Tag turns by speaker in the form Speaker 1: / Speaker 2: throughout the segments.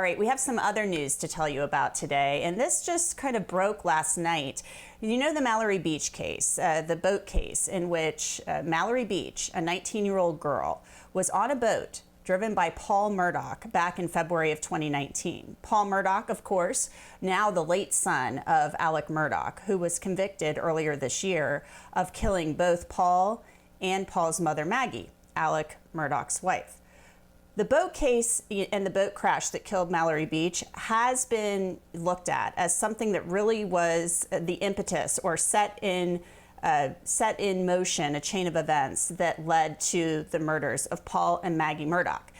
Speaker 1: All right, we have some other news to tell you about today, and this just kind of broke last night. You know the Mallory Beach case, the boat case in which Mallory Beach, a 19-year-old girl, was on a boat driven by Paul Murdaugh back in February of 2019. Paul Murdaugh, of course, now the late son of Alec Murdoch, who was convicted earlier this year of killing both Paul and Paul's mother, Maggie, Alec Murdoch's wife. The boat case and the boat crash that killed Mallory Beach has been looked at as something that really was the impetus or set in motion a chain of events that led to the murders of Paul and Maggie Murdoch.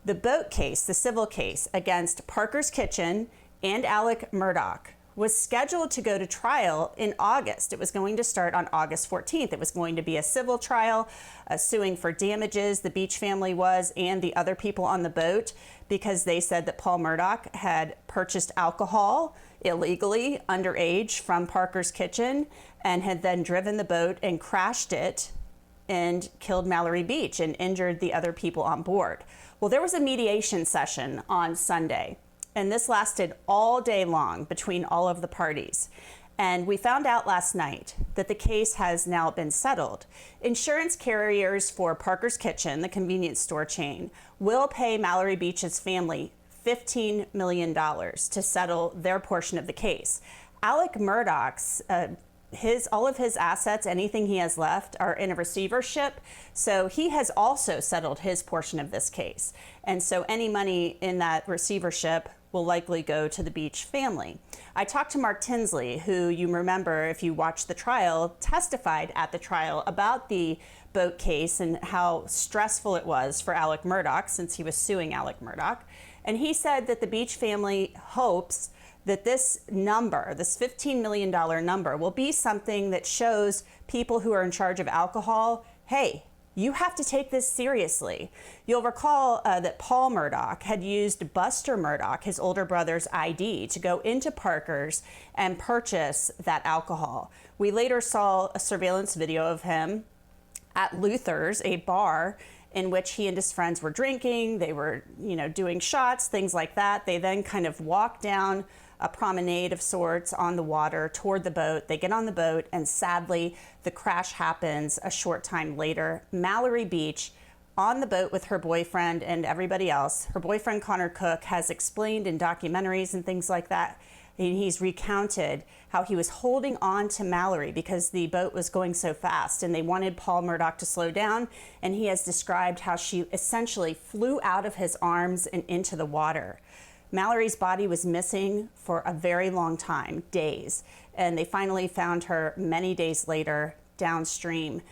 Speaker 1: The boat case, the civil case against Parker's Kitchen and Alec Murdoch, was scheduled to go to trial in August. It was going to start on August 14th. It was going to be a civil trial, suing for damages, the Beach family was, and the other people on the boat, because they said that Paul Murdoch had purchased alcohol illegally, underage, from Parker's Kitchen, and had then driven the boat and crashed it and killed Mallory Beach and injured the other people on board. Well, there was a mediation session on Sunday, and this lasted all day long between all of the parties. And we found out last night that the case has now been settled. Insurance carriers for Parker's Kitchen, the convenience store chain, will pay Mallory Beach's family $15 million to settle their portion of the case. Alec Murdoch's all of his assets, anything he has left, are in a receivership. So he has also settled his portion of this case. And so any money in that receivership will likely go to the Beach family. I talked to Mark Tinsley, who you remember, if you watched the trial, testified at the trial about the boat case and how stressful it was for Alec Murdoch since he was suing Alec Murdoch. And he said that the Beach family hopes that this number, this $15 million number, will be something that shows people who are in charge of alcohol, hey, you have to take this seriously. You'll recall that Paul Murdoch had used Buster Murdoch, his older brother's ID, to go into Parker's and purchase that alcohol. We later saw a surveillance video of him at Luther's, a bar in which he and his friends were drinking. They were, doing shots, things like that. They then kind of walked down a promenade of sorts on the water toward the boat. They get on the boat, and sadly, the crash happens a short time later. Mallory Beach, on the boat with her boyfriend and everybody else. Her boyfriend, Connor Cook, has explained in documentaries and things like that, and he's recounted how he was holding on to Mallory because the boat was going so fast and they wanted Paul Murdoch to slow down. And he has described how she essentially flew out of his arms and into the water. Mallory's body was missing for a very long time, days, and they finally found her many days later downstream.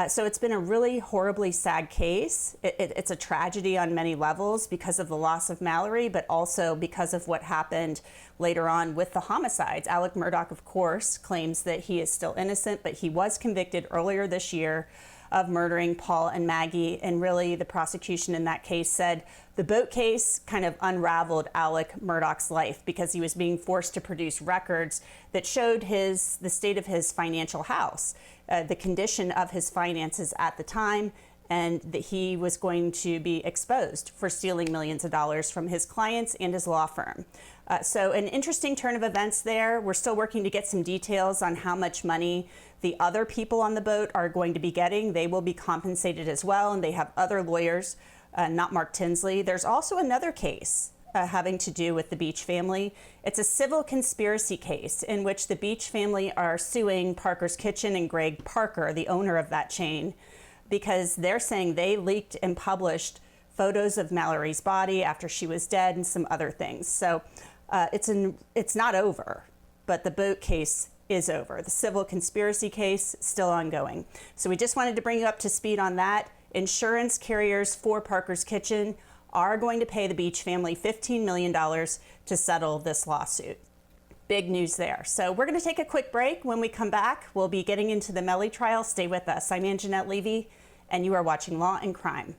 Speaker 1: So it's been a really horribly sad case. It's a tragedy on many levels because of the loss of Mallory, but also because of what happened later on with the homicides. Alec Murdoch, of course, claims that he is still innocent, but he was convicted earlier this year of murdering Paul and Maggie. And really, the prosecution in that case said the boat case kind of unraveled Alec Murdoch's life because he was being forced to produce records that showed the state of his financial house, the condition of his finances at the time, and that he was going to be exposed for stealing millions of dollars from his clients and his law firm. So an interesting turn of events there. We're still working to get some details on how much money the other people on the boat are going to be getting. They will be compensated as well, and they have other lawyers, not Mark Tinsley. There's also another case having to do with the Beach family. It's a civil conspiracy case in which the Beach family are suing Parker's Kitchen and Greg Parker, the owner of that chain, because they're saying they leaked and published photos of Mallory's body after she was dead and some other things. So it's not over, but the boat case is over. The civil conspiracy case still ongoing. So we just wanted to bring you up to speed on that. Insurance carriers for Parker's Kitchen are going to pay the Beach family $15 million to settle this lawsuit. Big news there. So we're going to take a quick break. When we come back, we'll be getting into the Mellie trial. Stay with us. I'm Anjanette Levy, and you are watching Law and Crime.